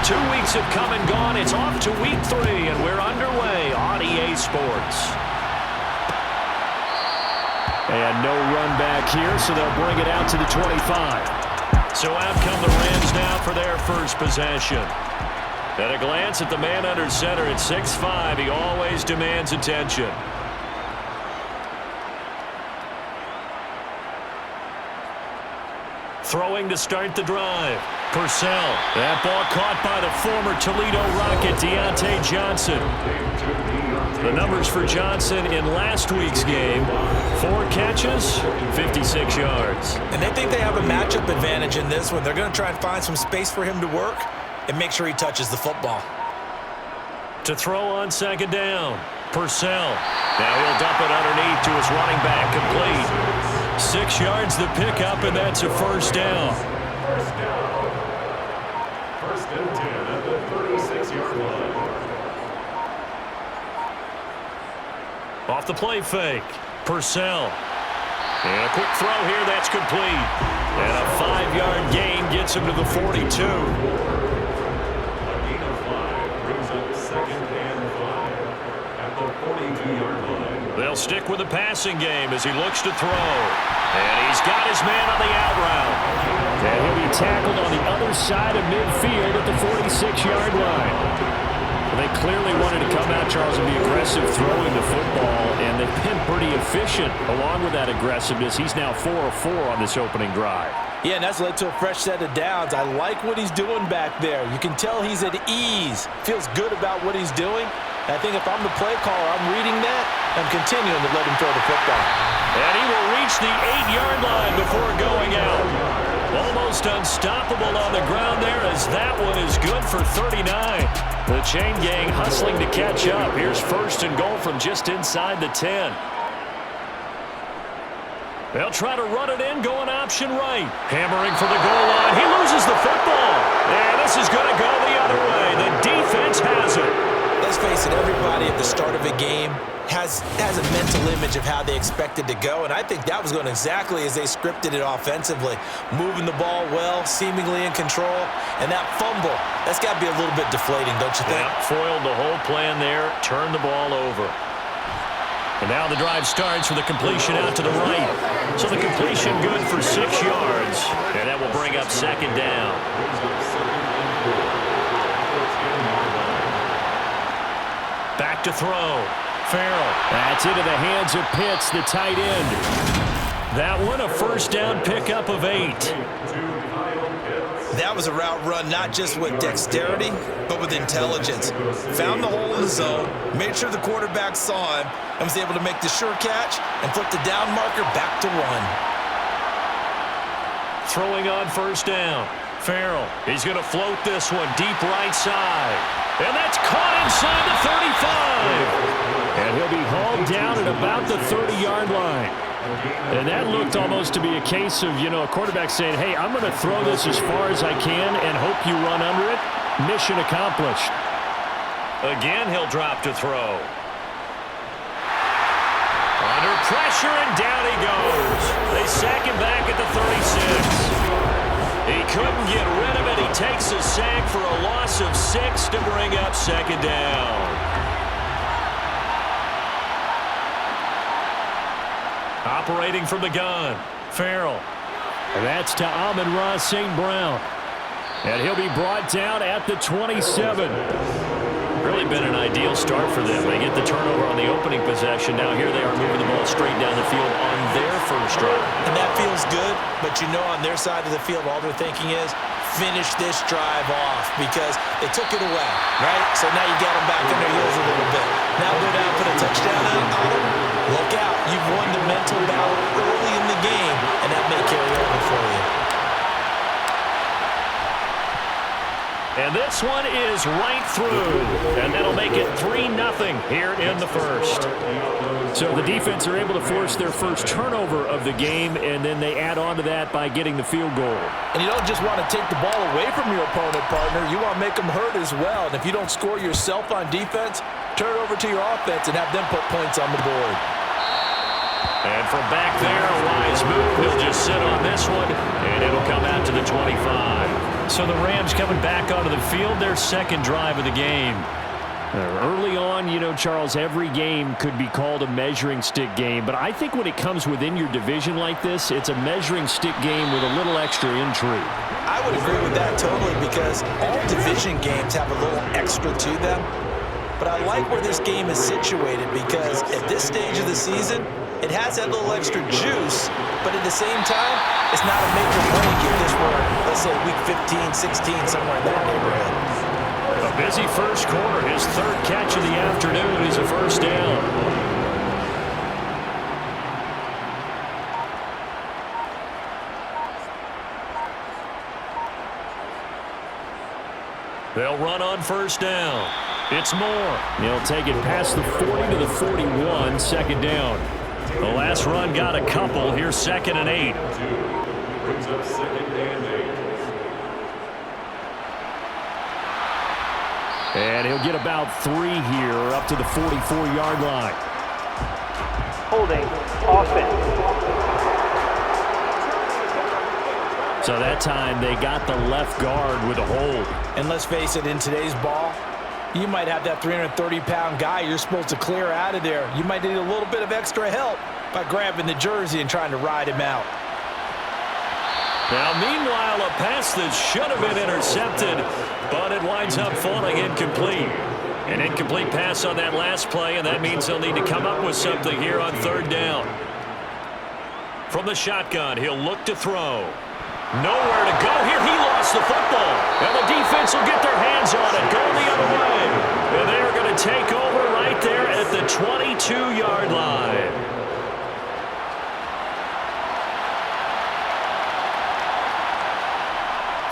2 weeks have come and gone. It's off to week 3, and we're underway on EA Sports. And no run back here, so they'll bring it out to the 25. So out come the Rams now for their first possession. At a glance at the man under center at 6'5", he always demands attention. Throwing to start the drive. Purcell. That ball caught by the former Toledo Rocket, Deontay Johnson. The numbers for Johnson in last week's game: 4 catches, 56 yards. And they think they have a matchup advantage in this one. They're going to try and find some space for him to work and make sure he touches the football. To throw on second down. Purcell. Now he'll dump it underneath to his running back, complete. 6 yards the pickup, and that's a first down. First and 10 at the 36-yard line. Off the play fake. Purcell. And a quick throw here, that's complete. And a 5-yard gain gets him to the 42. A gain of 5 brings up second and 5 at the 42-yard line. They'll stick with the passing game as he looks to throw. And he's got his man on the out route. And he'll be tackled on the other side of midfield at the 46-yard line. They clearly wanted to come out, Charles, and be aggressive throwing the football, and they've been pretty efficient along with that aggressiveness. He's now 4 of 4 on this opening drive. Yeah, and that's led to a fresh set of downs. I like what he's doing back there. You can tell he's at ease. Feels good about what he's doing. I think if I'm the play caller, I'm reading that, I'm continuing to let him throw the football. And he will reach the 8-yard line before going out. Almost unstoppable on the ground there, as that one is good for 39. The chain gang hustling to catch up. Here's first and goal from just inside the 10. They'll try to run it in, going option right. Hammering for the goal line. He loses the football. And this is going to go the other way. The defense has it. Let's face it, everybody at the start of a game has a mental image of how they expect it to go, and I think that was going exactly as they scripted it offensively. Moving the ball well, seemingly in control, and that fumble, that's got to be a little bit deflating, don't you think? Yeah, foiled the whole plan there, turned the ball over. And now the drive starts with a completion out to the right. So the completion good for 6 yards, and that will bring up second down. Back to throw. Farrell. That's into the hands of Pitts, the tight end. That one a first down pickup of 8. That was a route run not just with dexterity, but with intelligence. Found the hole in the zone, made sure the quarterback saw him, and was able to make the sure catch and flip the down marker back to 1. Throwing on first down. Farrell. He's going to float this one deep right side. And that's caught inside the 35. And he'll be hauled down at about the 30-yard line. And that looked almost to be a case of, a quarterback saying, hey, I'm going to throw this as far as I can and hope you run under it. Mission accomplished. Again, he'll drop to throw. Under pressure, and down he goes. They sack him back at the 36. He couldn't get rid of it. He takes a sack for a loss of 6 to bring up second down. Operating from the gun, Farrell. And that's to Amon-Ra St. Brown. And he'll be brought down at the 27. Really been an ideal start for them. They get the turnover on the opening possession. Now here they are moving the ball straight down the field on their first drive. And that feels good, but on their side of the field, all they're thinking is, finish this drive off, because they took it away, right? So now you got them back on their heels a little bit. Now go down, put a touchdown on them. Look out. You've won the mental battle early in the game, and that may carry over for you. And this one is right through, and that'll make it 3-0 here in the first. So the defense are able to force their first turnover of the game, and then they add on to that by getting the field goal. And you don't just want to take the ball away from your opponent, partner. You want to make them hurt as well. And if you don't score yourself on defense, turn it over to your offense and have them put points on the board. And from back there, a wise move. He'll just sit on this one, and it'll come out to the 25. So the Rams coming back onto the field, their second drive of the game. Early on, you know, Charles, every game could be called a measuring stick game. But I think when it comes within your division like this, it's a measuring stick game with a little extra intrigue. I would agree with that totally because all division games have a little extra to them. But I like where this game is situated because at this stage of the season, it has that little extra juice, but at the same time, it's not a make-or-break if this were, let's say, week 15, 16, somewhere in that neighborhood. A busy first quarter. His third catch of the afternoon is a first down. They'll run on first down. It's Moore. He'll take it past the 40 to the 41, second down. The last run got a couple. Here's 2nd and 8. Brings up 2nd and 8. And he'll get about 3 here up to the 44-yard line. Holding offense. So that time they got the left guard with a hold. And let's face it, in today's ball, you might have that 330-pound guy you're supposed to clear out of there. You might need a little bit of extra help by grabbing the jersey and trying to ride him out. Now, meanwhile, a pass that should have been intercepted, but it winds up falling incomplete. An incomplete pass on that last play, and that means they'll need to come up with something here on third down. From the shotgun, he'll look to throw. Nowhere to go here. He lost the football. And the defense will get their hands on it, going the other way. And they are going to take over right there at the 22-yard line.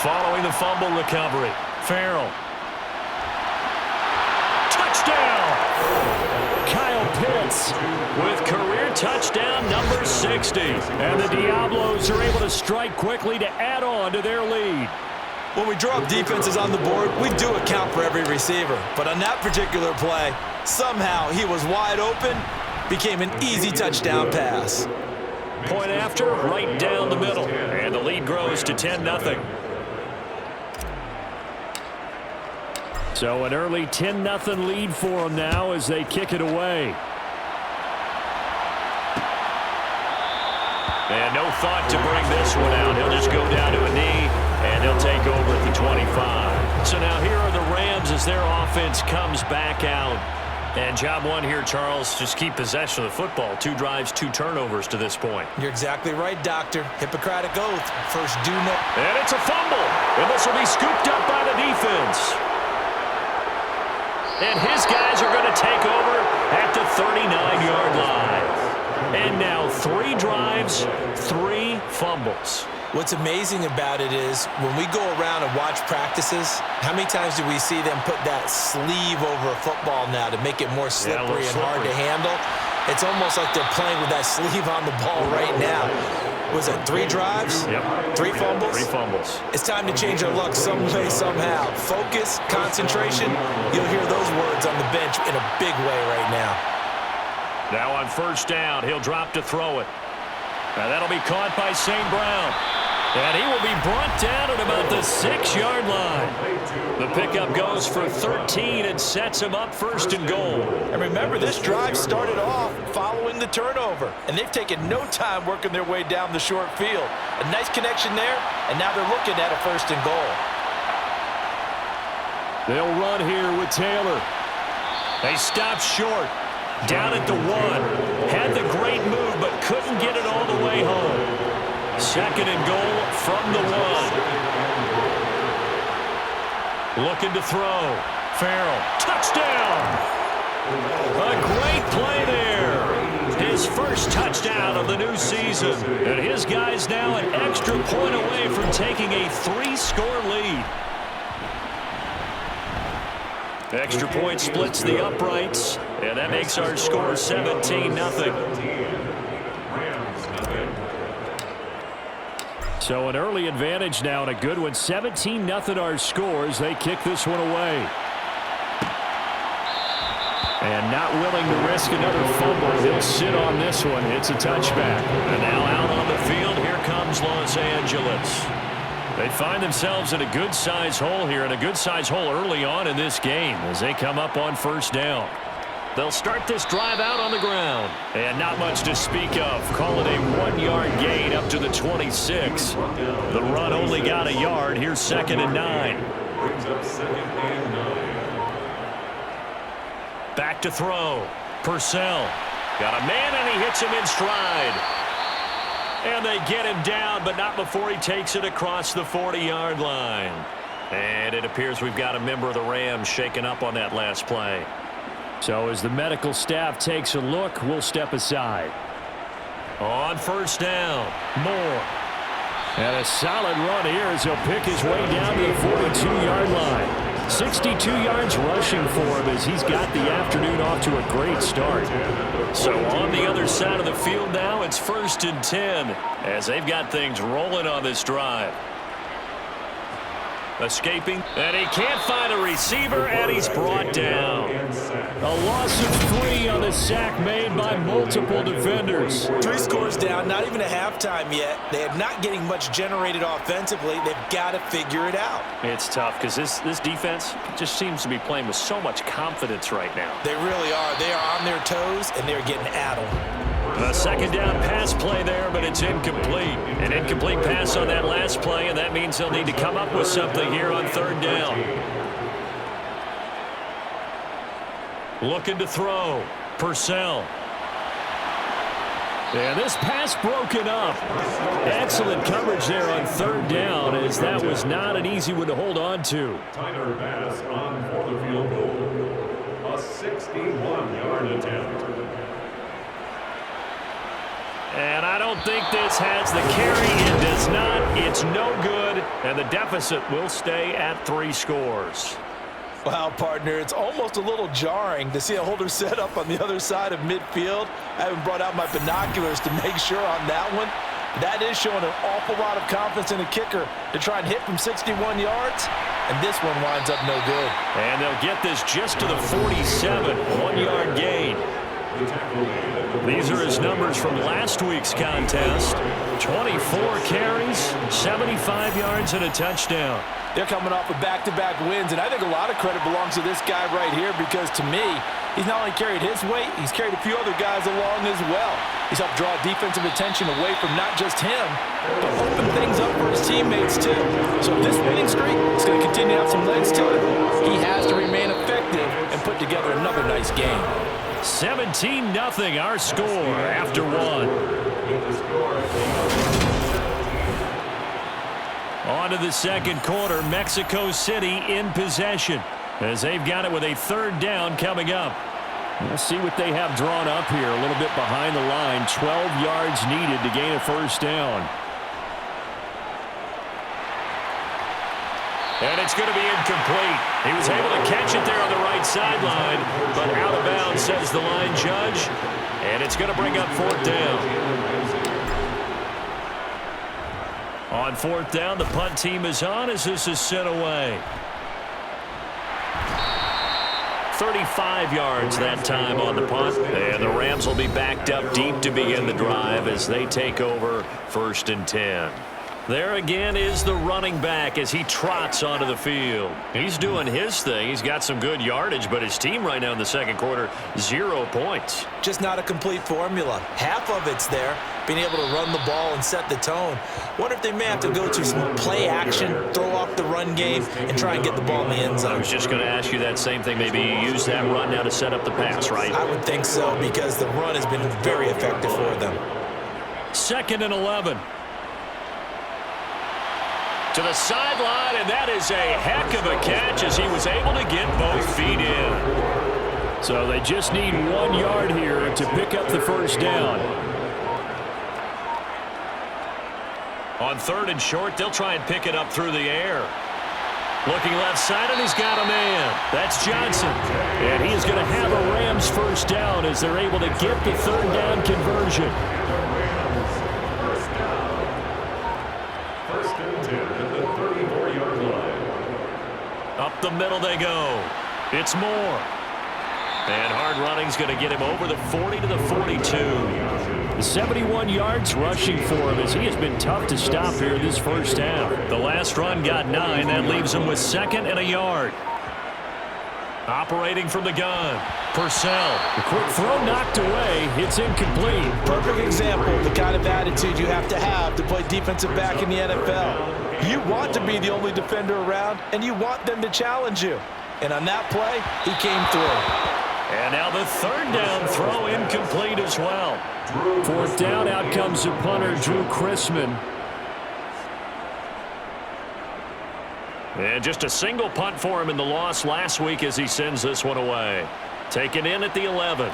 Following the fumble recovery, Farrell. Touchdown! Kyle Pitts With career touchdown number 60. and the Diablos are able to strike quickly to add on to their lead. When we draw up defenses on the board, we do account for every receiver. But on that particular play, somehow he was wide open, became an easy touchdown pass. Point after, right down the middle. And the lead grows to 10-0. So an early 10-0 lead for them now as they kick it away. And no thought to bring this one out. He'll just go down to a knee, and they'll take over at the 25. So now here are the Rams as their offense comes back out. And job one here, Charles, just keep possession of the football. 2 drives, 2 turnovers to this point. You're exactly right, Doctor. Hippocratic oath. First do no. And it's a fumble. And this will be scooped up by the defense. And his guys are going to take over at the 39-yard line. And now 3 drives, 3 fumbles. What's amazing about it is when we go around and watch practices, how many times do we see them put that sleeve over a football now to make it more slippery and hard to handle? It's almost like they're playing with that sleeve on the ball right now. Was it 3 drives? Yep. 3 fumbles? 3 fumbles. It's time to change our luck some way, somehow. Focus, concentration. You'll hear those words on the bench in a big way right now. Now on first down, he'll drop to throw it. And that'll be caught by St. Brown. And he will be brought down at about the 6-yard line. The pickup goes for 13 and sets him up first and goal. And remember, this drive started off following the turnover. And they've taken no time working their way down the short field. A nice connection there, and now they're looking at a first and goal. They'll run here with Taylor. They stopped short. Down at the 1. Had the great move, but couldn't get it all the way home. 2nd and goal from the 1. Looking to throw. Farrell. Touchdown! A great play there. His first touchdown of the new season. And his guys now an extra point away from taking a 3-score lead. Extra point splits the uprights, and that makes our score 17-0. So an early advantage now and a good one. 17-0 our scores. They kick this one away. And not willing to risk another fumble. He'll sit on this one. It's a touchback. And now out on the field, here comes Los Angeles. They find themselves in a good-sized hole here, and a good-sized hole early on in this game as they come up on first down. They'll start this drive out on the ground. And not much to speak of. Call it a 1-yard gain up to the 26. The run only got a yard. Here's 2nd and 9. Brings up 2nd and 9. Back to throw. Purcell. Got a man, and he hits him in stride. And they get him down, but not before he takes it across the 40-yard line. And it appears we've got a member of the Rams shaken up on that last play. So as the medical staff takes a look, we'll step aside. On first down, Moore. And a solid run here as he'll pick his way down to the 42-yard line. 62 yards rushing for him as he's got the afternoon off to a great start. So on the other side of the field now, it's 1st and 10 as they've got things rolling on this drive. Escaping, and he can't find a receiver, and he's brought down. A loss of 3 on the sack made by multiple defenders. 3 scores down, not even a halftime yet. They are not getting much generated offensively. They've got to figure it out. It's tough because this defense just seems to be playing with so much confidence right now. They really are. They are on their toes, and they're getting at them. A 2nd down pass play there, but it's incomplete. An incomplete pass on that last play, and that means they'll need to come up with something here on 3rd down. Looking to throw. Purcell. And this pass broken up. Excellent coverage there on 3rd down, as that was not an easy one to hold on to. Tyler Bass on for the field goal. A 61-yard attempt. And I don't think this has the carry. It does not. It's no good. And the deficit will stay at 3 scores. Wow, partner, it's almost a little jarring to see a holder set up on the other side of midfield. I haven't brought out my binoculars to make sure on that one. That is showing an awful lot of confidence in the kicker to try and hit from 61 yards. And this one winds up no good. And they'll get this just to the 47. 1-yard gain. These are his numbers from last week's contest. 24 carries, 75 yards, and a touchdown. They're coming off of back-to-back wins, and I think a lot of credit belongs to this guy right here because, to me, he's not only carried his weight, he's carried a few other guys along as well. He's helped draw defensive attention away from not just him, but open things up for his teammates, too. So if this winning streak is going to continue to have some legs to it, he has to remain effective and put together another nice game. 17-0 our score after 1. On to the 2nd quarter, Mexico City in possession as they've got it with a 3rd down coming up. Let's see what they have drawn up here. A little bit behind the line, 12 yards needed to gain a 1st down. And it's going to be incomplete. He was able to catch it there on the right sideline, but out of bounds, says the line judge. And it's going to bring up 4th down. On 4th down, the punt team is on as this is sent away. 35 yards that time on the punt. And the Rams will be backed up deep to begin the drive as they take over 1st and 10. There again is the running back as he trots onto the field. He's doing his thing. He's got some good yardage, but his team right now in the 2nd quarter, 0 points. Just not a complete formula. Half of it's there, being able to run the ball and set the tone. Wonder if they may have to go to some play action, throw off the run game, and try and get the ball in the end zone. I was just going to ask you that same thing. Maybe you use that run now to set up the pass, right? I would think so because the run has been very effective for them. 2nd and 11. To the sideline, and that is a heck of a catch as he was able to get both feet in. So they just need 1 yard here to pick up the 1st down. On 3rd and short, they'll try and pick it up through the air. Looking left side, and he's got a man. That's Johnson. And he is going to have a Rams 1st down as they're able to get the 3rd down conversion. Up the middle they go. It's Moore. And hard running's going to get him over the 40 to the 42. 71 yards rushing for him as he has been tough to stop here this first half. The last run got 9. That leaves him with 2nd and a yard. Operating from the gun, Purcell. The quick throw knocked away. It's incomplete. Perfect example of the kind of attitude you have to play defensive back in the NFL. You want to be the only defender around, and you want them to challenge you. And on that play, he came through. And now the 3rd down throw incomplete as well. 4th down, out comes the punter, Drew Chrisman. And just a single punt for him in the loss last week as he sends this one away. Taken in at the 11.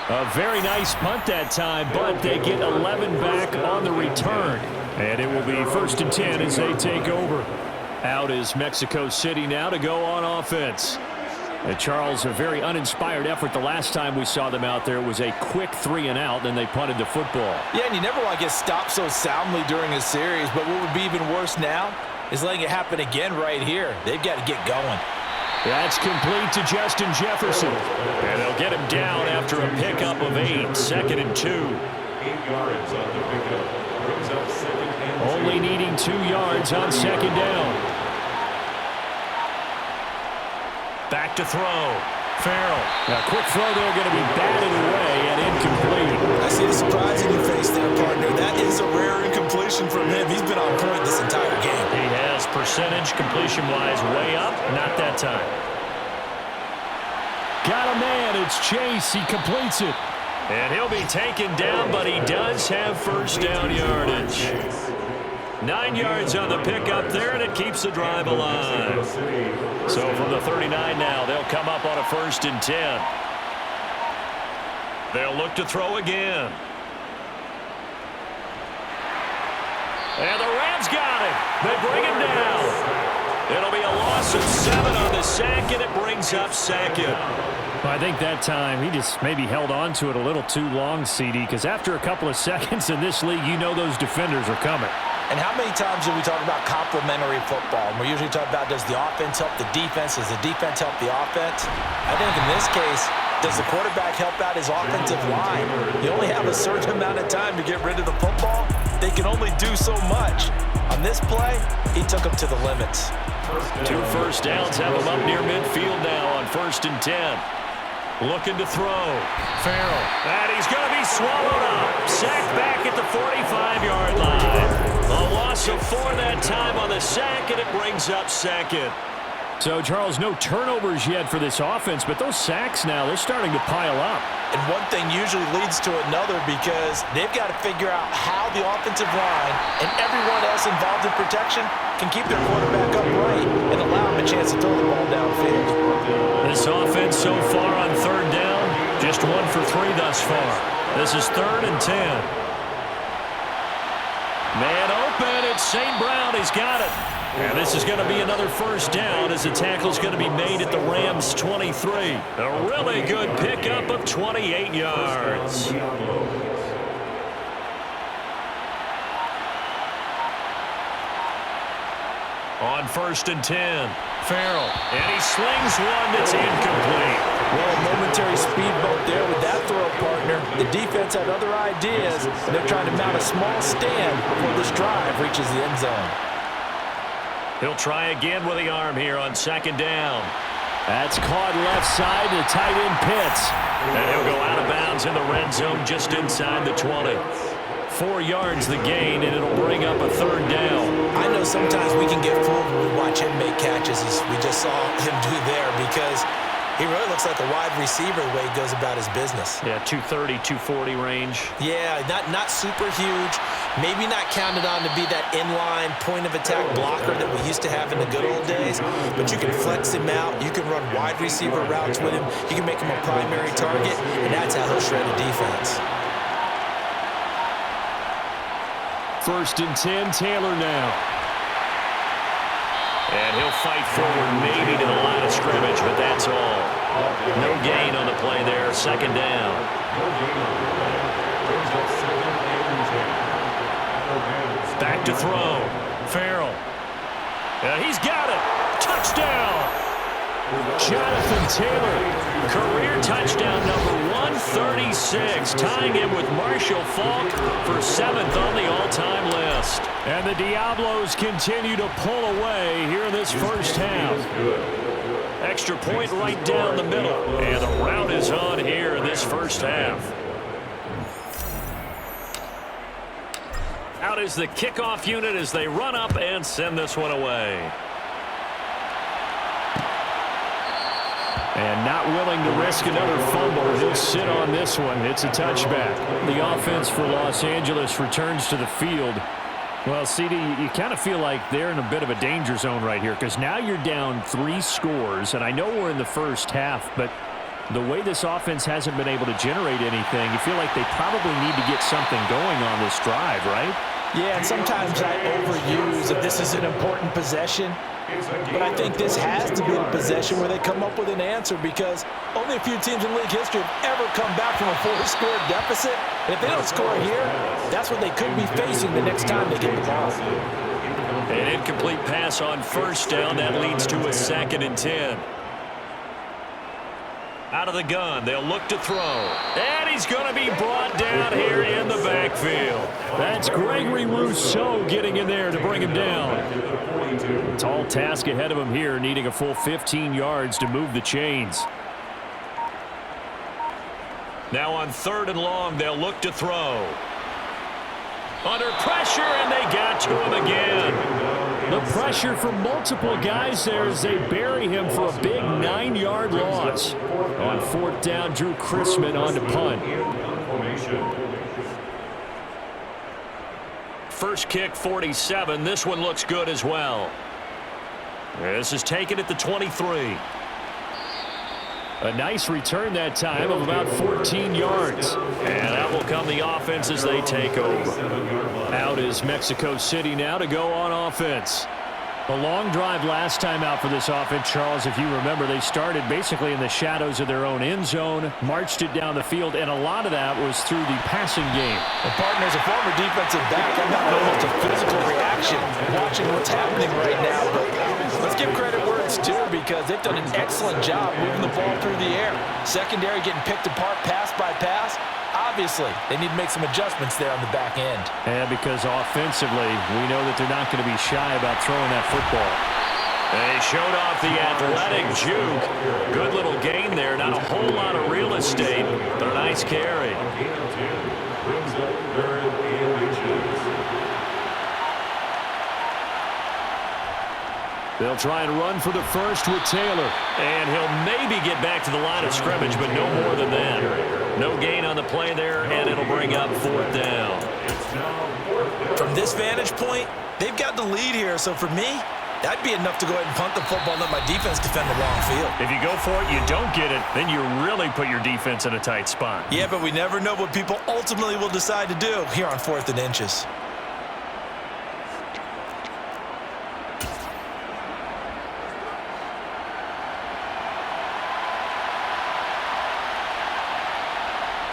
A very nice punt that time, but they get 11 back on the return. And it will be 1st and 10 as they take over. Out is Mexico City now to go on offense. And Charles, a very uninspired effort the last time we saw them out there. It was a quick 3 and out, then they punted the football. Yeah, and you never want to get stopped so soundly during a series, but what would be even worse now is letting it happen again right here. They've got to get going. That's complete to Justin Jefferson. And they'll get him down after a pickup of 8. 2nd and 2. 8 yards on the pickup. Brings up 2nd and 2. Only needing 2 yards on 2nd down. Back to throw. Farrell. A quick throw there going to be batted away and incomplete. I see the surprise in your face there, partner. That is a rare incompletion from him. He's been on point this entire game. He has percentage completion-wise way up. Not that time. Got a man. It's Chase. He completes it. And he'll be taken down, but he does have 1st down yardage. 9 yards on the pickup there, and it keeps the drive alive. So from the 39 now, they'll come up on a 1st and 10. They'll look to throw again. And the Rams got him. They bring him down. It'll be a loss of 7 on the sack, and it brings up 2nd. Well, I think that time he just maybe held on to it a little too long, CD, because after a couple of seconds in this league, you know those defenders are coming. And how many times do we talk about complementary football? And we usually talk about, does the offense help the defense? Does the defense help the offense? I think in this case, does the quarterback help out his offensive line? You only have a certain amount of time to get rid of the football. They can only do so much. On this play, he took them to the limits. 2 1st downs have him up near midfield now on 1st and 10. Looking to throw. Farrell. And he's going to be swallowed up. Sacked back at the 45-yard line. A loss of 4 that time on the sack, and it brings up 2nd. So, Charles, no turnovers yet for this offense, but those sacks now, they're starting to pile up. And one thing usually leads to another because they've got to figure out how the offensive line and everyone else involved in protection can keep their quarterback upright and allow him a chance to throw the ball downfield. This offense so far on 3rd down, just 1 for 3 thus far. This is 3rd and 10. Man open, it's St. Brown, he's got it. And this is going to be another 1st down as the tackle's going to be made at the Rams' 23. A really good pickup of 28 yards. On 1st and 10, Farrell. And he slings one that's incomplete. Well, a momentary speed bump there with that throw, partner. The defense had other ideas, and they're trying to mount a small stand before this drive reaches the end zone. He'll try again with the arm here on 2nd down. That's caught left side to tight end Pitts. And he'll go out of bounds in the red zone just inside the 20. 4 yards the gain, and it'll bring up a 3rd down. I know sometimes we can get fooled when we watch him make catches as we just saw him do there because he really looks like a wide receiver the way he goes about his business. Yeah, 230, 240 range. Yeah, not super huge. Maybe not counted on to be that inline point-of-attack blocker that we used to have in the good old days, but you can flex him out. You can run wide receiver routes with him. You can make him a primary target, and that's how he'll shred a defense. 1st and 10, Taylor now. And he'll fight forward maybe to the line of scrimmage, but that's all. No gain on the play there. 2nd down. Back to throw. Farrell. And he's got it. Touchdown. Jonathan Taylor. Career touchdown number 136, tying him with Marshall Faulk for 7th on the all-time list. And the Diablos continue to pull away here in this first half. Extra point right down the middle. And the rout is on here in this first half. Out is the kickoff unit as they run up and send this one away. And not willing to risk another fumble. He'll sit on this one. It's a touchback. The offense for Los Angeles returns to the field. Well, CD, you kind of feel like they're in a bit of a danger zone right here because now you're down 3 scores, and I know we're in the first half, but the way this offense hasn't been able to generate anything, you feel like they probably need to get something going on this drive, right? Yeah, and sometimes I overuse if this is an important possession. But I think this has to be a possession where they come up with an answer because only a few teams in league history have ever come back from a 4-score deficit. And if they don't score here, that's what they could be facing the next time they get the ball. An incomplete pass on first down. That leads to a 2nd and 10. Out of the gun, they'll look to throw. And he's going to be brought down here in the backfield. That's Gregory Rousseau getting in there to bring him down. Tall task ahead of him here, needing a full 15 yards to move the chains. Now on 3rd and long, they'll look to throw. Under pressure, and they got to him again. The pressure from multiple guys there as they bury him for a big 9-yard loss. On 4th down, Drew Chrisman on to punt. First kick, 47. This one looks good as well. This is taken at the 23. A nice return that time of about 14 yards. And out will come the offense as they take over. Out is Mexico City now to go on offense. A long drive last time out for this offense, Charles. If you remember, they started basically in the shadows of their own end zone, marched it down the field, and a lot of that was through the passing game. And partner, as a former defensive back, I'm having almost a physical reaction watching what's happening right now. But let's give credit where it's due because they've done an excellent job moving the ball through the air. Secondary getting picked apart pass by pass. Obviously, they need to make some adjustments there on the back end. And because offensively, we know that they're not going to be shy about throwing that football. They showed off the athletic juke. Good little gain there. Not a whole lot of real estate, but a nice carry. They'll try and run for the first with Taylor. And he'll maybe get back to the line of scrimmage, but no more than that. No gain on the play there, and it'll bring up 4th down. From this vantage point, they've got the lead here. So for me, that'd be enough to go ahead and punt the football and let my defense defend the long field. If you go for it, you don't get it, then you really put your defense in a tight spot. Yeah, but we never know what people ultimately will decide to do here on 4th and inches.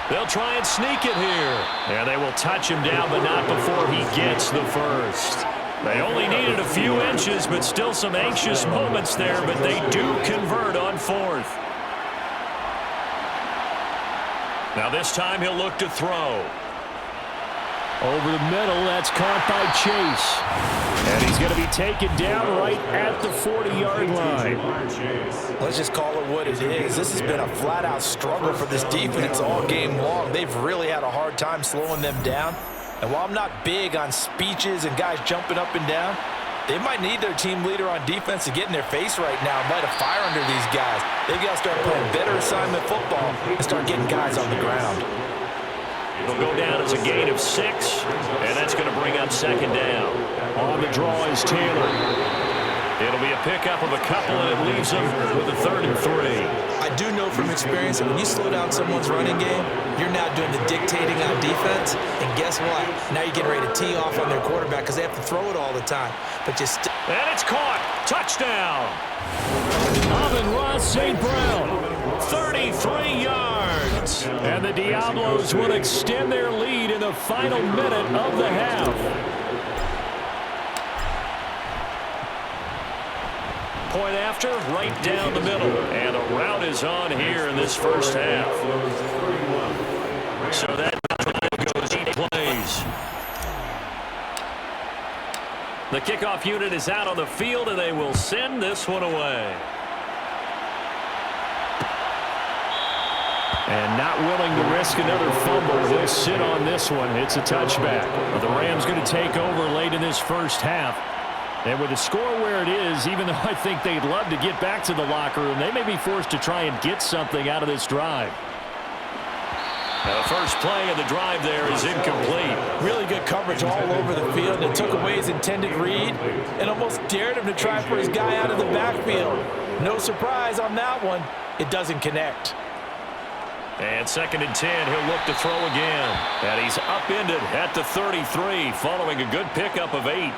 They'll try and sneak it here. And they will touch him down, but not before he gets the first. They only needed a few inches, but still some anxious moments there, but they do convert on 4th. Now this time he'll look to throw. Over the middle, that's caught by Chase. And he's going to be taken down right at the 40-yard line. Let's just call it what it is. This has been a flat-out struggle for this defense all game long. They've really had a hard time slowing them down. And while I'm not big on speeches and guys jumping up and down, they might need their team leader on defense to get in their face right now and light a fire under these guys. They've got to start playing better assignment football and start getting guys on the ground. It'll go down as a gain of 6, and that's going to bring up 2nd down. On the draw is Taylor. It'll be a pickup of a couple, and it leaves them with a 3rd and 3. I do know from experience that when you slow down someone's running game, you're now doing the dictating on defense. And guess what? Now you're getting ready to tee off on their quarterback because they have to throw it all the time. But you still. And it's caught. Touchdown. Amon-Ra St. Brown. 33 yards. And the Diablos will extend their lead in the final minute of the half. point after, right down the middle. And a rout is on here in this first half. So that drive goes 8 plays. The kickoff unit is out on the field, and they will send this one away. And not willing to risk another fumble. He'll sit on this one. It's a touchback. The Rams going to take over late in this first half. And with the score where it is, even though I think they'd love to get back to the locker room, they may be forced to try and get something out of this drive. Now the first play of the drive there is incomplete. Really good coverage all over the field. It took away his intended read and almost dared him to try for his guy out of the backfield. No surprise on that one. It doesn't connect. And 2nd and 10, he'll look to throw again. And he's upended at the 33 following a good pickup of 8.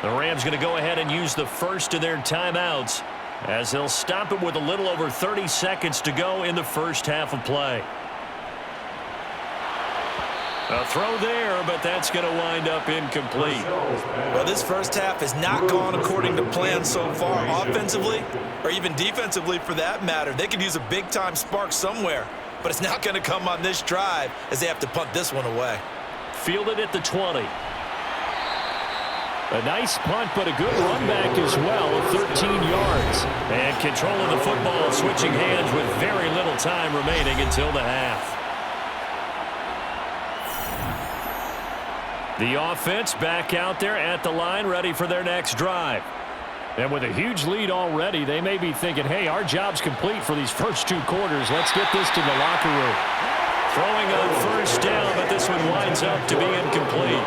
The Rams going to go ahead and use the first of their timeouts as they'll stop it with a little over 30 seconds to go in the first half of play. A throw there, but that's going to wind up incomplete. Well, this first half has not gone according to plan so far offensively or even defensively for that matter. They could use a big-time spark somewhere, but it's not going to come on this drive as they have to punt this one away. Fielded at the 20. A nice punt, but a good run back as well of 13 yards. And controlling the football, switching hands with very little time remaining until the half. The offense back out there at the line, ready for their next drive. And with a huge lead already, they may be thinking, hey, our job's complete for these first 2 quarters. Let's get this to the locker room. Throwing on first down, but this one winds up to be incomplete.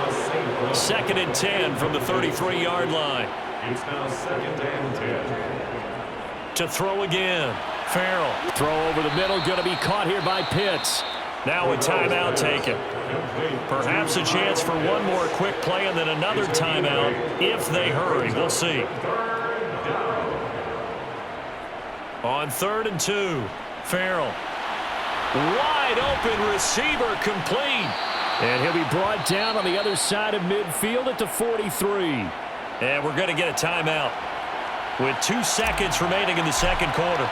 2nd and 10 from the 33-yard line. It's now 2nd and 10. To throw again. Farrell. Throw over the middle, going to be caught here by Pitts. Now a timeout taken. Perhaps a chance for one more quick play and then another timeout if they hurry. We'll see. On 3rd and 2, Farrell. Wide open receiver complete. And he'll be brought down on the other side of midfield at the 43. And we're going to get a timeout with 2 seconds remaining in the second quarter.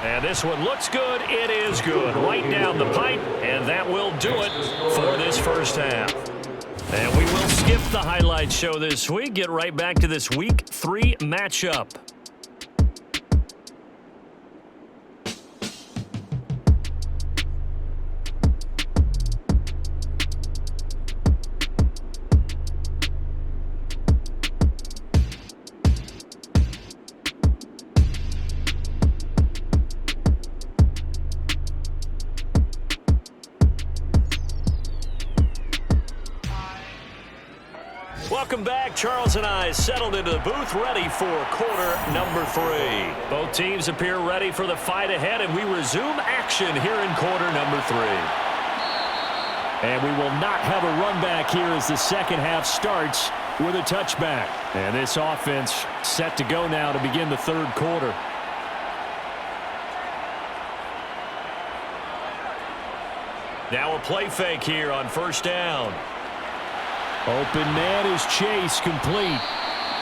And this one looks good. It is good. Right down the pipe, and that will do it for this first half. And we will skip the highlight show this week. Get right back to this Week 3 matchup. Welcome back. Charles and I settled into the booth, ready for quarter number 3. Both teams appear ready for the fight ahead, and we resume action here in quarter number 3. And we will not have a run back here as the second half starts with a touchback. And this offense set to go now to begin the third quarter. Now a play fake here on first down. Open man is Chase, complete.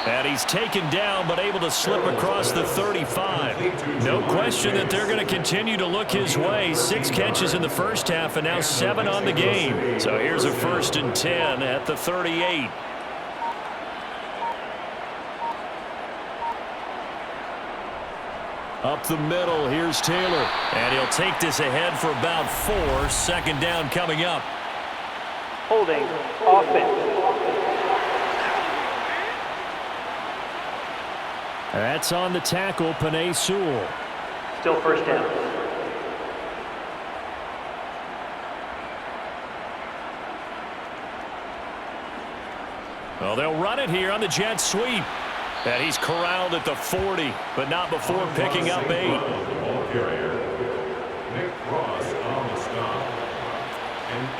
And he's taken down but able to slip across the 35. No question that they're going to continue to look his way. 6 catches in the first half and now 7 on the game. So here's a 1st and 10 at the 38. Up the middle, here's Taylor. And he'll take this ahead for about 4. 2nd down coming up. Holding offense. That's on the tackle, Penei Sewell. Still first down. Well, they'll run it here on the jet sweep. And he's corralled at the 40, but not before picking up 8.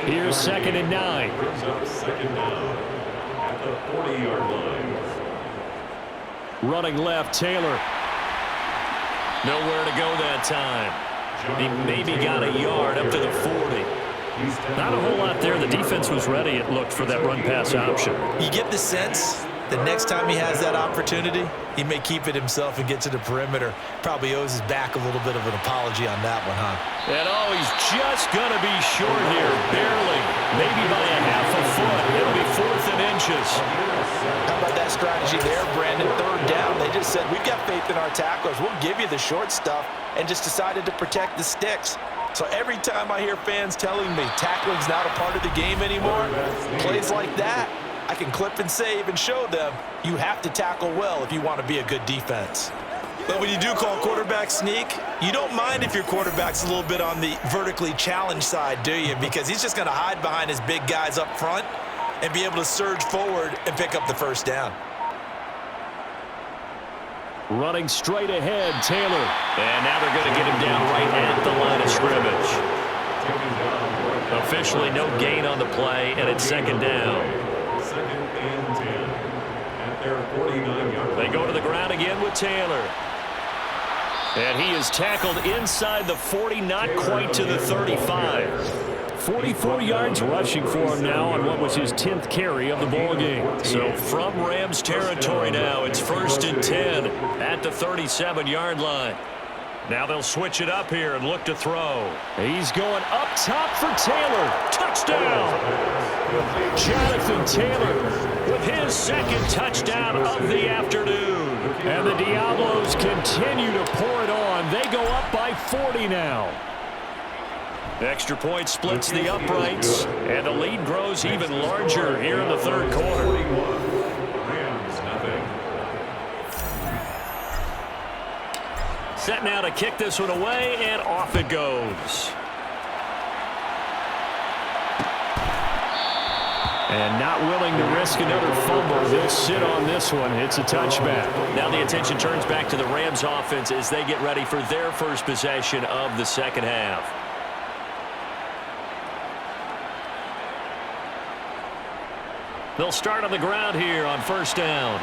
Here's 2nd and 9. Brings up 2nd down at the 40-yard line. Running left, Taylor. Nowhere to go that time. He maybe got a yard up to the 40. Not a whole lot there. The defense was ready, it looked, for that run-pass option. You get the sense the next time he has that opportunity, he may keep it himself and get to the perimeter. Probably owes his back a little bit of an apology on that one, huh? And he's just going to be short here, barely, maybe by a half a foot. It'll be 4th and inches. How about that strategy there, Brandon? 3rd down. They just said, we've got faith in our tacklers. We'll give you the short stuff, and just decided to protect the sticks. So every time I hear fans telling me tackling's not a part of the game anymore, plays like that, I can clip and save and show them you have to tackle well if you want to be a good defense. But when you do call quarterback sneak, you don't mind if your quarterback's a little bit on the vertically challenged side, do you? Because he's just going to hide behind his big guys up front and be able to surge forward and pick up the 1st down. Running straight ahead, Taylor. And now they're going to get him down right at the line of scrimmage. Officially no gain on the play, and it's 2nd down. 2nd and 10 at their 49-yard line. They go to the ground again with Taylor. And he is tackled inside the 40, not quite to the 35. 44 yards rushing for him now on what was his 10th carry of the ball game. So from Rams territory now, it's 1st and 10 at the 37-yard line. Now they'll switch it up here and look to throw. He's going up top for Taylor. Touchdown! Jonathan Taylor with his 2nd touchdown of the afternoon. And the Diablos continue to pour it on. They go up by 40 now. Extra point splits the uprights, and the lead grows even larger here in the 3rd quarter. Rams, nothing. Set now to kick this one away, and off it goes. And not willing to risk another fumble. They'll sit on this one. It's a touchback. Now the attention turns back to the Rams offense as they get ready for their first possession of the 2nd half. They'll start on the ground here on 1st down.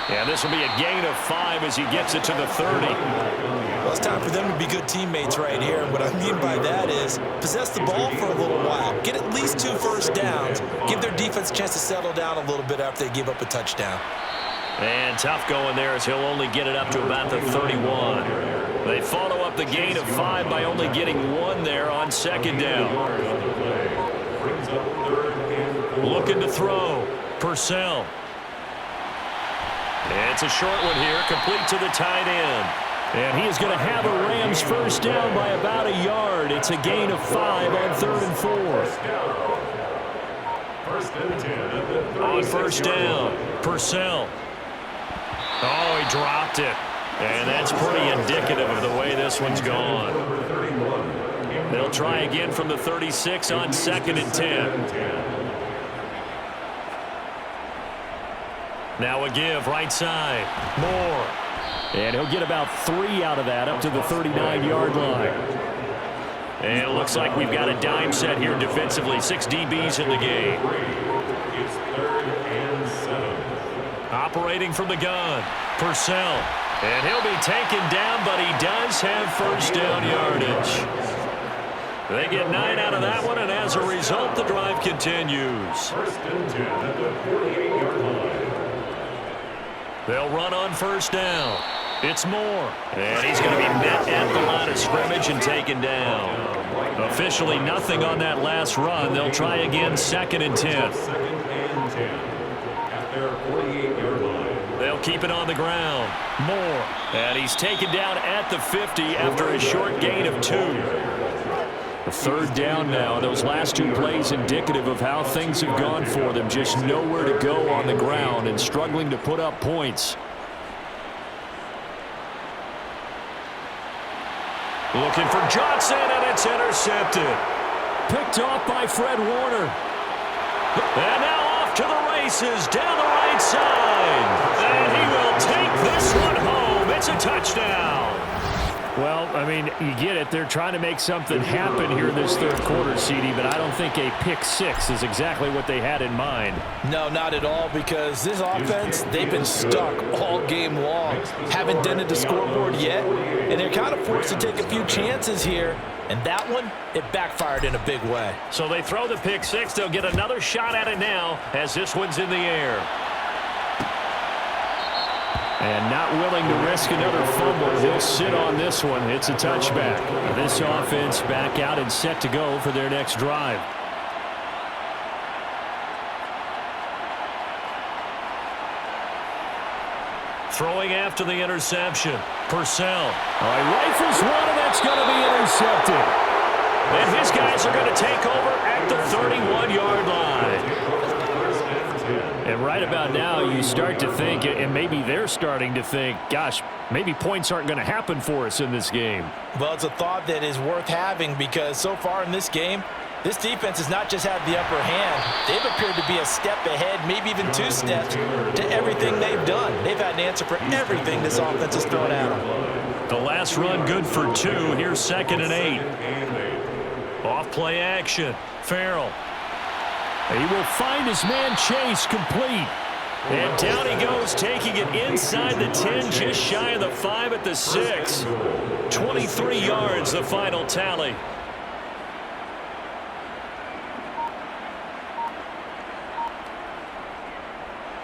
And this will be a gain of 5 as he gets it to the 30. Well, it's time for them to be good teammates right here. And what I mean by that is possess the ball for a little while. Get at least 2 first downs. Give their defense a chance to settle down a little bit after they give up a touchdown. And tough going there as he'll only get it up to about the 31. They follow up the gain of 5 by only getting 1 there on 2nd down. Looking to throw. Purcell. It's a short one here, complete to the tight end. And he is going to have a Rams 1st down by about a yard. It's a gain of 5 on 3rd and 4. 1st and 10. On 1st down, Purcell. Oh, he dropped it. And that's pretty indicative of the way this one's gone. They'll try again from the 36 on 2nd and 10. Now a give right side. Moore. And he'll get about 3 out of that up to the 39-yard line. And it looks like we've got a dime set here defensively. 6 DBs in the game. It's 3rd and 7. Operating from the gun. Purcell. And he'll be taken down, but he does have 1st down yardage. They get 9 out of that one, and as a result, the drive continues. 1st and 10 at the 48-yard line. They'll run on 1st down. It's Moore. And he's going to be met at the line of scrimmage and taken down. Officially nothing on that last run. They'll try again 2nd and 10. 2nd and 10 at their 48-yard line. They'll keep it on the ground. Moore. And he's taken down at the 50 after a short gain of 2. A 3rd down now. Those last 2 plays indicative of how things have gone for them. Just nowhere to go on the ground and struggling to put up points. Looking for Johnson, and it's intercepted. Picked off by Fred Warner. And now off to the races down the right side. And he will take this one home. It's a touchdown. Well, I mean, you get it. They're trying to make something happen here in this 3rd quarter, CD, but I don't think a pick 6 is exactly what they had in mind. No, not at all, because this offense, they've been stuck all game long. Haven't dented the scoreboard yet, and they're kind of forced to take a few chances here. And that one, it backfired in a big way. So they throw the pick 6. They'll get another shot at it now as this one's in the air. And not willing to risk another fumble. He'll sit on this one. It's a touchback. This offense back out and set to go for their next drive. Throwing after the interception. Purcell. He rifles one, and that's going to be intercepted. And his guys are going to take over at the 31-yard line. And right about now, you start to think, and maybe they're starting to think, gosh, maybe points aren't going to happen for us in this game. Well, it's a thought that is worth having because so far in this game, this defense has not just had the upper hand. They've appeared to be a step ahead, maybe even 2 steps, to everything they've done. They've had an answer for everything this offense has thrown at them. The last run good for 2. Here's 2nd and 8. Off play action. Farrell. He will find his man Chase complete. And down he goes, taking it inside the 10, just shy of the 5 at the 6. 23 yards, the final tally.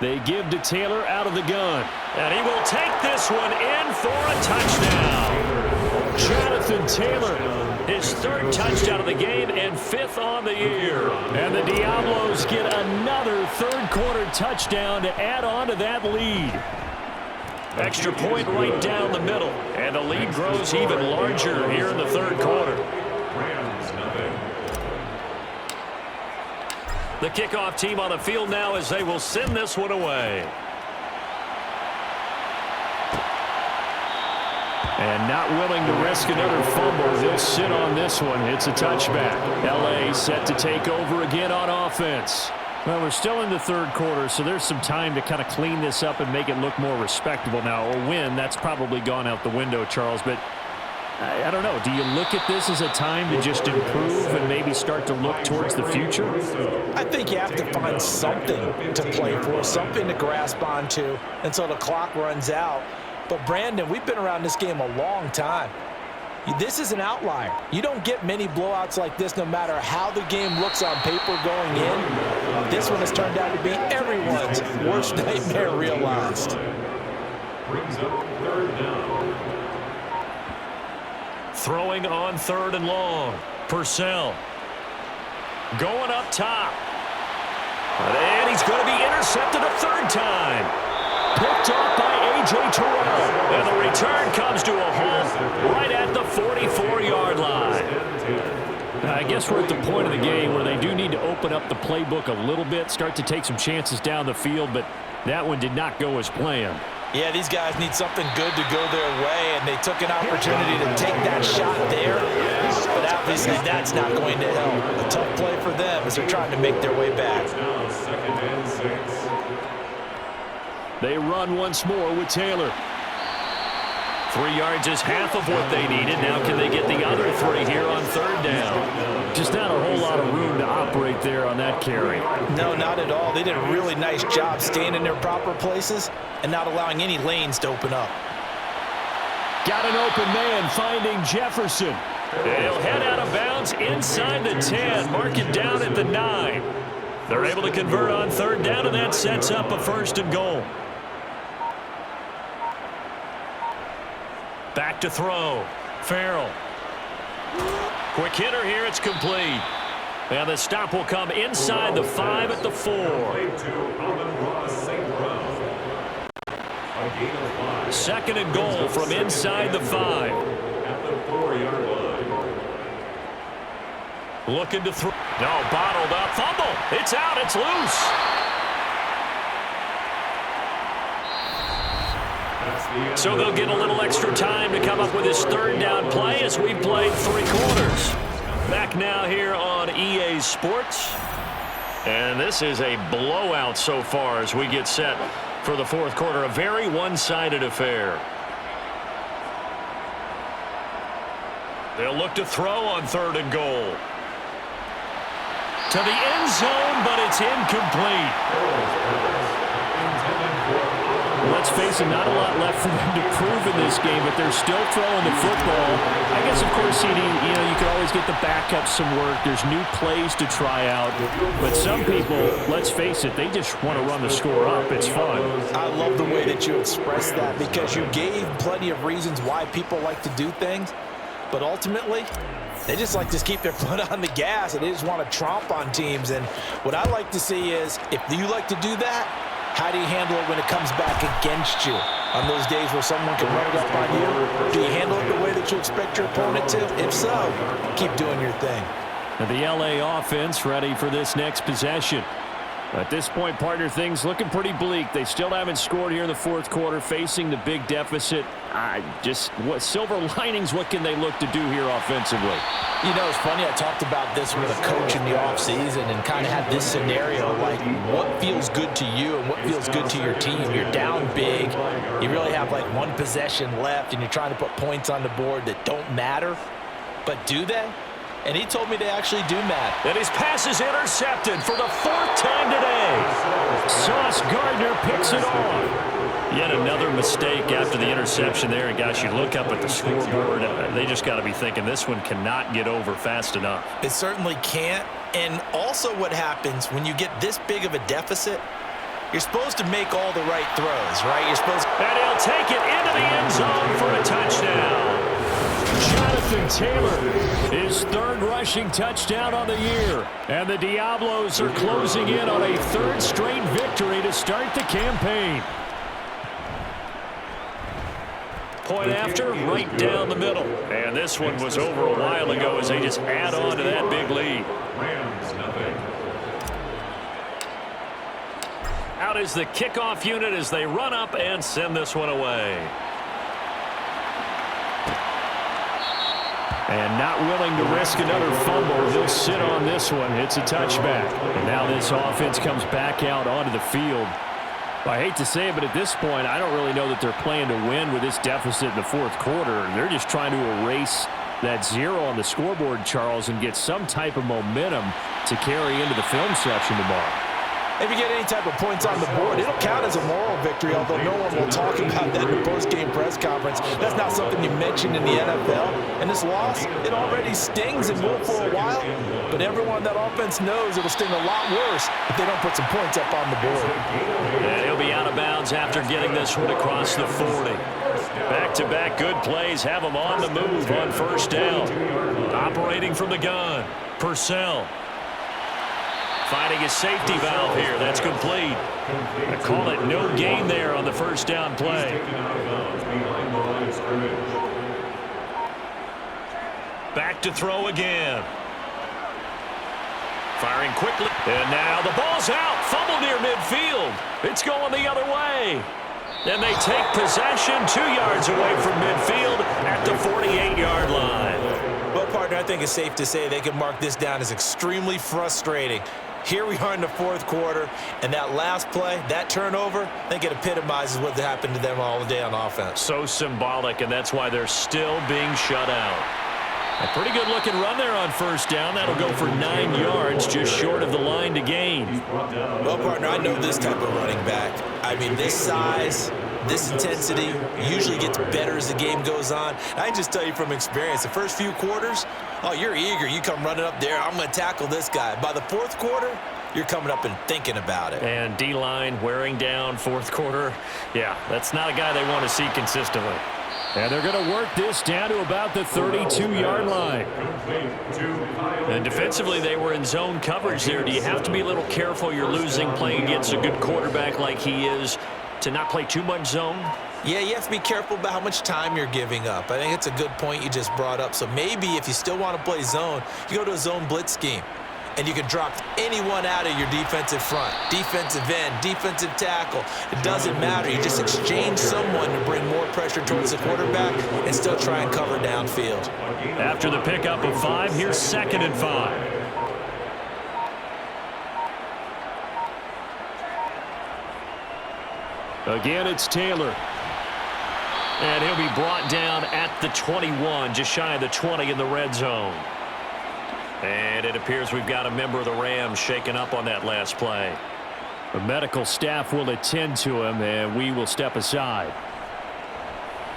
They give to Taylor out of the gun. And he will take this one in for a touchdown. Jonathan Taylor. His 3rd touchdown of the game and 5th on the year. And the Diablos get another 3rd quarter touchdown to add on to that lead. Extra point right down the middle. And the lead grows even larger here in the 3rd quarter. The kickoff team on the field now as they will send this one away. And not willing to risk another fumble. They'll sit on this one. It's a touchback. L.A. set to take over again on offense. Well, we're still in the 3rd quarter, so there's some time to kind of clean this up and make it look more respectable. Now, a win, that's probably gone out the window, Charles, but I don't know. Do you look at this as a time to just improve and maybe start to look towards the future? I think you have to find something to play for, something to grasp onto until the clock runs out. But, Brandon, we've been around this game a long time. This is an outlier. You don't get many blowouts like this no matter how the game looks on paper going in. This one has turned out to be everyone's worst nightmare realized. Brings up 3rd down. Throwing on 3rd and long. Purcell. Going up top. And he's going to be intercepted a 3rd time. Picked off by A.J. Terrell. And the return comes to a halt right at the 44-yard line. I guess we're at the point of the game where they do need to open up the playbook a little bit, start to take some chances down the field, but that one did not go as planned. Yeah, these guys need something good to go their way, and they took an opportunity to take that shot there. But obviously that's not going to help. A tough play for them as they're trying to make their way back. Now 2nd and 6. They run once more with Taylor. 3 yards is half of what they needed. Now can they get the other 3 here on 3rd down? Just not a whole lot of room to operate there on that carry. No, not at all. They did a really nice job staying in their proper places and not allowing any lanes to open up. Got an open man finding Jefferson. They'll head out of bounds inside the 10. Mark it down at the 9. They're able to convert on 3rd down, and that sets up a 1st and goal. Back to throw. Farrell. Quick hitter here. It's complete. And the stop will come inside the 5 at the 4. 2nd and goal from inside the 5. At the 4-yard line. Looking to throw. No, bottled up. Fumble. It's out. It's loose. So they'll get a little extra time to come up with this 3rd down play as we played 3 quarters. Back now here on EA Sports. And this is a blowout so far as we get set for the 4th quarter. A very one-sided affair. They'll look to throw on 3rd and goal. To the end zone, but it's incomplete. let's face it, not a lot left for them to prove in this game, but they're still throwing the football. I guess, of course, CD, you can always get the backup some work. There's new plays to try out. But some people, let's face it, they just want to run the score up. It's fun. I love the way that you expressed that because you gave plenty of reasons why people like to do things. But ultimately, they just like to keep their foot on the gas, and they just want to tromp on teams. And what I like to see is, if you like to do that, how do you handle it when it comes back against you? On those days where someone can run it up on you, do you handle it the way that you expect your opponent to? If so, keep doing your thing. And the LA offense ready for this next possession. At this point, partner, things looking pretty bleak. They still haven't scored here in the fourth quarter, facing the big deficit. What silver linings, what can they look to do here offensively? You know, it's funny, I talked about this with a coach in the offseason and kind of had this scenario, like what feels good to you and what feels good to your team. You're down big. You really have like one possession left, and you're trying to put points on the board that don't matter. But do they? And he told me they actually do matter. And his pass is intercepted for the fourth time today. Sauce Gardner picks it off. Yet another mistake after the interception there. And, guys, you look up at the scoreboard, they just got to be thinking this one cannot get over fast enough. It certainly can't. And also what happens when you get this big of a deficit, you're supposed to make all the right throws, right? You're supposed to... And he'll take it into the end zone for a touchdown. Jonathan Taylor, his third rushing touchdown on the year. And the Diablos are closing in on a third straight victory to start the campaign. Point after, right down the middle. And this one was over a while ago as they just add on to that big lead. Rams, nothing. Out is the kickoff unit as they run up and send this one away. And not willing to risk another fumble. He'll sit on this one. It's a touchback. And now this offense comes back out onto the field. I hate to say it, but at this point, I don't really know that they're playing to win with this deficit in the fourth quarter. They're just trying to erase that zero on the scoreboard, Charles, and get some type of momentum to carry into the film section tomorrow. If you get any type of points on the board, it'll count as a moral victory, although no one will talk about that in the post-game press conference. That's not something you mentioned in the NFL. And this loss, it already stings and will for a while, but everyone on that offense knows it'll sting a lot worse if they don't put some points up on the board. And he'll be out of bounds after getting this one across the 40. Back-to-back good plays have him on the move on first down. Operating from the gun, Purcell. Finding his safety valve here. That's complete. I call it no gain there on the first down play. Back to throw again. Firing quickly. And now the ball's out. Fumble near midfield. It's going the other way. And they take possession 2 yards away from midfield at the 48-yard line. Well, partner, I think it's safe to say they can mark this down as extremely frustrating. Here we are in the fourth quarter, and that last play, that turnover, I think it epitomizes what happened to them all day on offense. So symbolic, and that's why they're still being shut out. A pretty good-looking run there on first down. That'll go for 9 yards, just short of the line to gain. Well, partner, I know this type of running back. I mean, this size, this intensity usually gets better as the game goes on. I can just tell you from experience, the first few quarters, oh, you're eager. You come running up there, I'm going to tackle this guy. By the fourth quarter, you're coming up and thinking about it. And D-line wearing down fourth quarter. Yeah, that's not a guy they want to see consistently. And they're going to work this down to about the 32-yard line. And defensively, they were in zone coverage there. Do you have to be a little careful? You're losing playing against a good quarterback like he is to not play too much zone? Yeah, you have to be careful about how much time you're giving up. I think it's a good point you just brought up. So maybe if you still want to play zone, you go to a zone blitz scheme. And you can drop anyone out of your defensive front, defensive end, defensive tackle. It doesn't matter. You just exchange someone to bring more pressure towards the quarterback and still try and cover downfield. After the pickup of 5, here's 2nd and 5. Again, it's Taylor. And he'll be brought down at the 21, just shy of the 20 in the red zone. And it appears we've got a member of the Rams shaken up on that last play. The medical staff will attend to him, and we will step aside.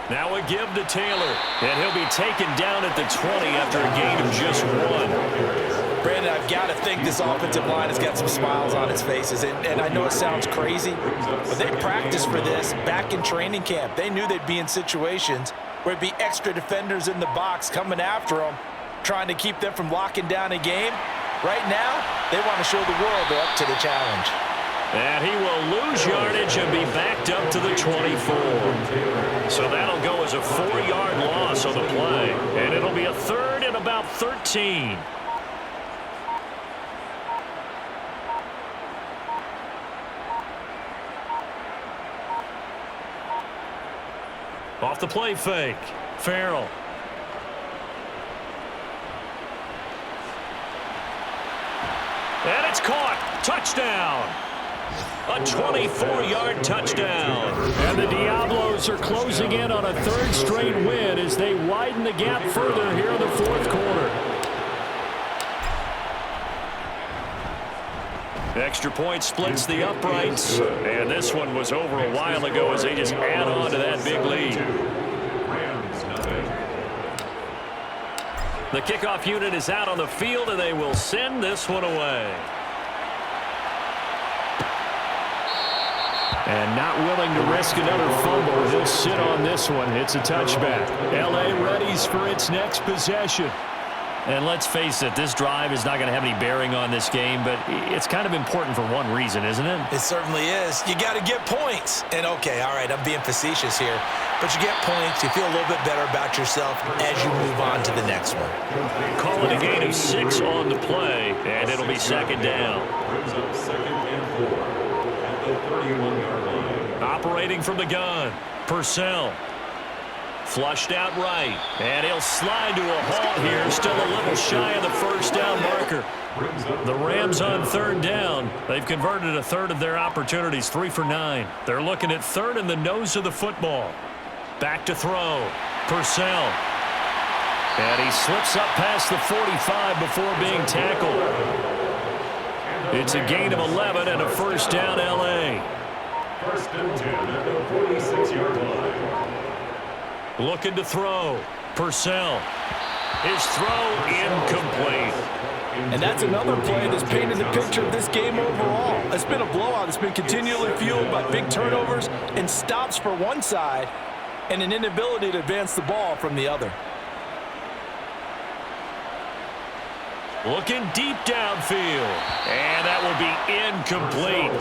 Now a give to Taylor, and he'll be taken down at the 20 after a gain of just 1. Brandon, I've got to think this offensive line has got some smiles on its faces. And I know it sounds crazy, but they practiced for this back in training camp. They knew they'd be in situations where it'd be extra defenders in the box coming after them, trying to keep them from locking down a game. Right now, they want to show the world they're up to the challenge. And he will lose yardage and be backed up to the 24. So that'll go as a 4-yard loss on the play. And it'll be a 3rd and about 13. Off the play fake. Farrell. And it's caught. Touchdown. A 24-yard touchdown. And the Diablos are closing in on a 3rd straight win as they widen the gap further here in the 4th quarter. Extra point splits the uprights. And this one was over a while ago as they just add on to that big lead. The kickoff unit is out on the field, and they will send this one away. And not willing to risk another fumble, he'll sit on this one. It's a touchback. L.A. readies for its next possession. And let's face it, this drive is not going to have any bearing on this game, but it's kind of important for one reason, isn't it? It certainly is. You got to get points. And, okay, all right, I'm being facetious here. But you get points, you feel a little bit better about yourself as you move on to the next one. Call it a gain of 6 on the play, and it'll be 2nd down. Brings up 2nd and 4 at the 31-yard line. Operating from the gun, Purcell. Flushed out right, and he'll slide to a halt here, still a little shy of the 1st down marker. The Rams on 3rd down. They've converted a 3rd of their opportunities, 3 for 9. They're looking at 3rd in the nose of the football. Back to throw, Purcell. And he slips up past the 45 before being tackled. It's a gain of 11 and a 1st down, L.A. 1st and 10 at the 46-yard line. Looking to throw. Purcell. His throw incomplete. And that's another play that's painted the picture of this game overall. It's been a blowout. It's been continually fueled by big turnovers and stops for one side and an inability to advance the ball from the other. Looking deep downfield. And that will be incomplete.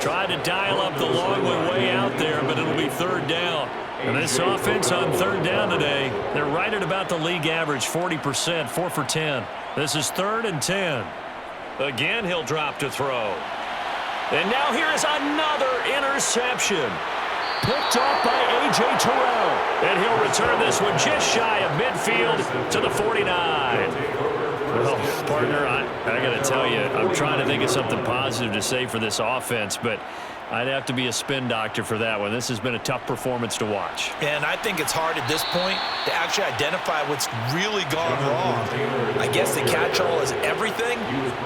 Tried to dial up the long one way out there, but it'll be 3rd down. And this offense on 3rd down today, they're right at about the league average, 40%, 4 for 10. This is 3rd and 10. Again, he'll drop to throw. And now here is another interception. Picked off by A.J. Terrell. And he'll return this one just shy of midfield to the 49. Well, partner, I got to tell you, I'm trying to think of something positive to say for this offense, but I'd have to be a spin doctor for that one. This has been a tough performance to watch. And I think it's hard at this point to actually identify what's really gone wrong. I guess the catch-all is everything.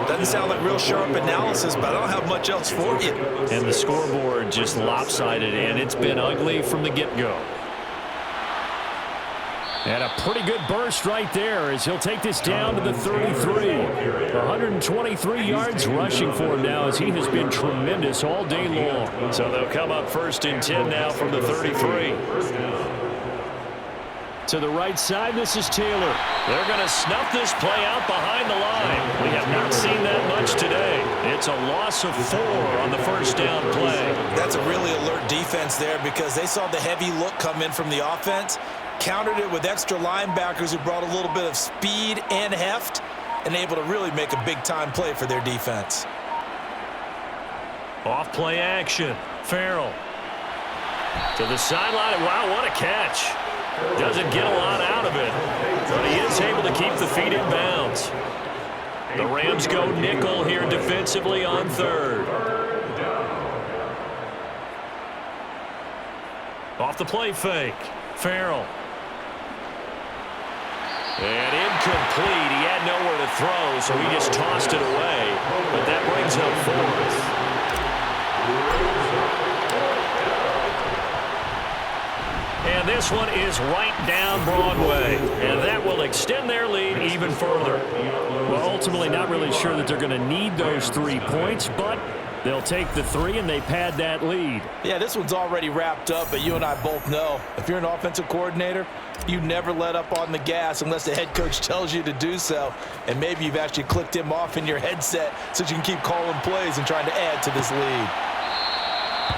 Doesn't sound like real sharp analysis, but I don't have much else for you. And the scoreboard just lopsided, and it's been ugly from the get-go. And a pretty good burst right there as he'll take this down to the 33. 123 yards rushing for him now as he has been tremendous all day long. So they'll come up 1st and 10 now from the 33. To the right side, this is Taylor. They're going to snuff this play out behind the line. We have not seen that much today. It's a loss of 4 on the 1st down play. That's a really alert defense there because they saw the heavy look come in from the offense, countered it with extra linebackers who brought a little bit of speed and heft, and able to really make a big-time play for their defense. Off play action. Farrell. To the sideline. Wow, what a catch. Doesn't get a lot out of it, but he is able to keep the feet in bounds. The Rams go nickel here defensively on 3rd. Off the play fake. Farrell. And incomplete. He had nowhere to throw, so he just tossed it away. But that brings up 4th. And this one is right down Broadway. And that will extend their lead even further. Well, ultimately not really sure that they're going to need those 3 points, but they'll take the 3 and they pad that lead. Yeah, this one's already wrapped up, but you and I both know if you're an offensive coordinator, you never let up on the gas unless the head coach tells you to do so. And maybe you've actually clicked him off in your headset so you can keep calling plays and trying to add to this lead.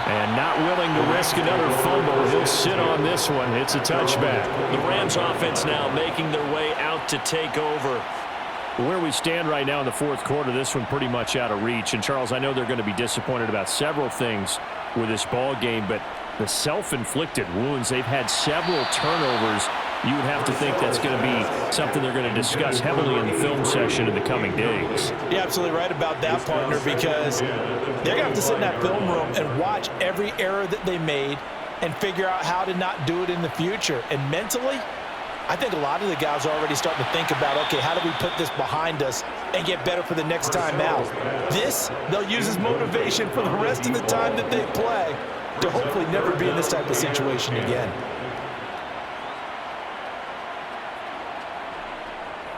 And not willing to risk another fumble. He'll sit on this one. It's a touchback. The Rams offense now making their way out to take over. Where we stand right now in the fourth quarter, this one pretty much out of reach. And, Charles, I know they're going to be disappointed about several things with this ball game, but the self-inflicted wounds, they've had several turnovers. You would have to think that's going to be something they're going to discuss heavily in the film session in the coming days. You're absolutely right about that, partner, because they're going to have to sit in that film room and watch every error that they made and figure out how to not do it in the future. And mentally, I think a lot of the guys are already starting to think about, okay, how do we put this behind us and get better for the next time out? This, they'll use as motivation for the rest of the time that they play to hopefully never be in this type of situation again.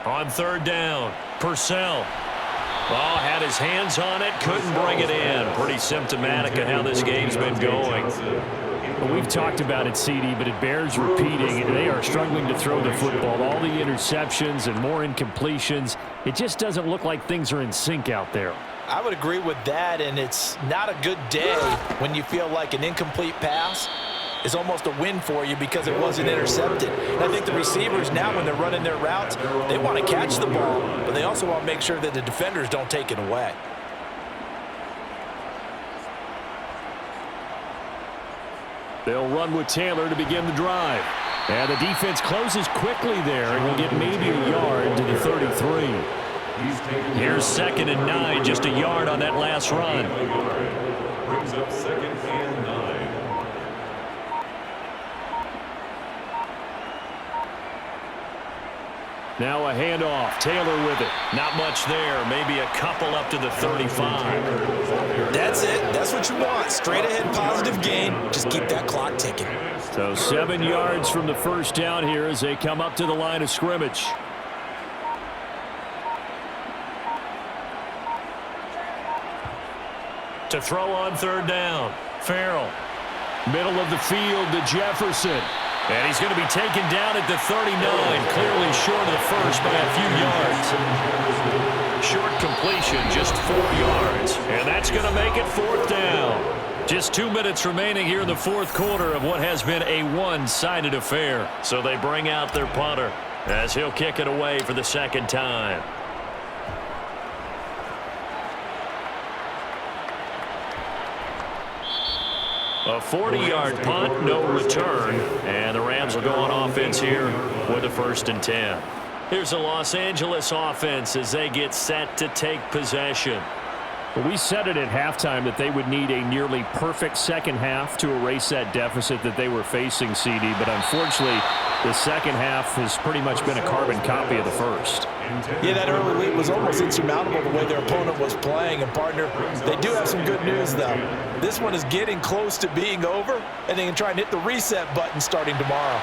On third down, Purcell. Oh, had his hands on it, couldn't bring it in. Pretty symptomatic of how this game's been going. Well, we've talked about it, CD, but it bears repeating. They are struggling to throw the football. All the interceptions and more incompletions. It just doesn't look like things are in sync out there. I would agree with that, and it's not a good day when you feel like an incomplete pass is almost a win for you because it wasn't intercepted. And I think the receivers now, when they're running their routes, they want to catch the ball, but they also want to make sure that the defenders don't take it away. They'll run with Taylor to begin the drive. And the defense closes quickly there, and will get maybe a yard to the 33. Here's 2nd and 9, just a yard on that last run. Brings up 2nd and 9. Now a handoff. Taylor with it. Not much there. Maybe a couple up to the 35. That's it. That's what you want. Straight ahead positive gain. Just keep that clock ticking. So 7 yards from the first down here as they come up to the line of scrimmage. To throw on third down, Farrell. Middle of the field to Jefferson. And he's going to be taken down at the 39, clearly short of the first by a few yards. Short completion, just 4 yards. And that's going to make it 4th down. Just 2 minutes remaining here in the fourth quarter of what has been a one-sided affair. So they bring out their punter as he'll kick it away for the second time. A 40-yard punt, no return, and the Rams will go on offense here with a 1st and 10. Here's the Los Angeles offense as they get set to take possession. We said it at halftime that they would need a nearly perfect second half to erase that deficit that they were facing, CD, but unfortunately the second half has pretty much been a carbon copy of the first. Yeah, that early lead was almost insurmountable the way their opponent was playing. And, partner, they do have some good news, though. This one is getting close to being over, and they can try and hit the reset button starting tomorrow.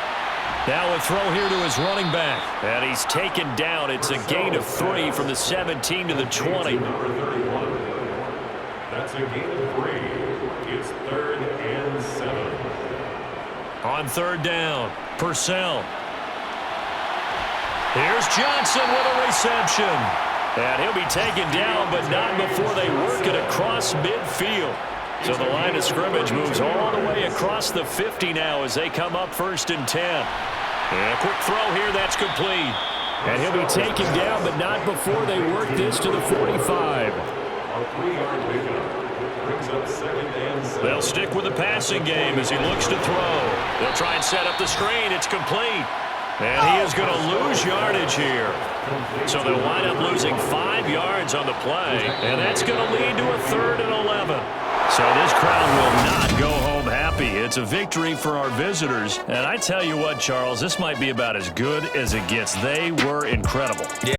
Now a throw here to his running back. And he's taken down. It's a gain of 3 from the 17 to the 20. That's a gain of 3. It's 3rd and 7. On third down, Purcell. Here's Johnson with a reception. And he'll be taken down, but not before they work it across midfield. So the line of scrimmage moves all the way across the 50 now as they come up 1st and 10. And a quick throw here, that's complete. And he'll be taken down, but not before they work this to the 45. A 3-yard pickup brings up 2nd and 7. They'll stick with the passing game as he looks to throw. They'll try and set up the screen. It's complete. And he is going to lose yardage here. So they'll wind up losing 5 yards on the play. And that's going to lead to a 3rd and 11. So this crowd will not go home happy. It's a victory for our visitors. And I tell you what, Charles, this might be about as good as it gets. They were incredible. Yeah.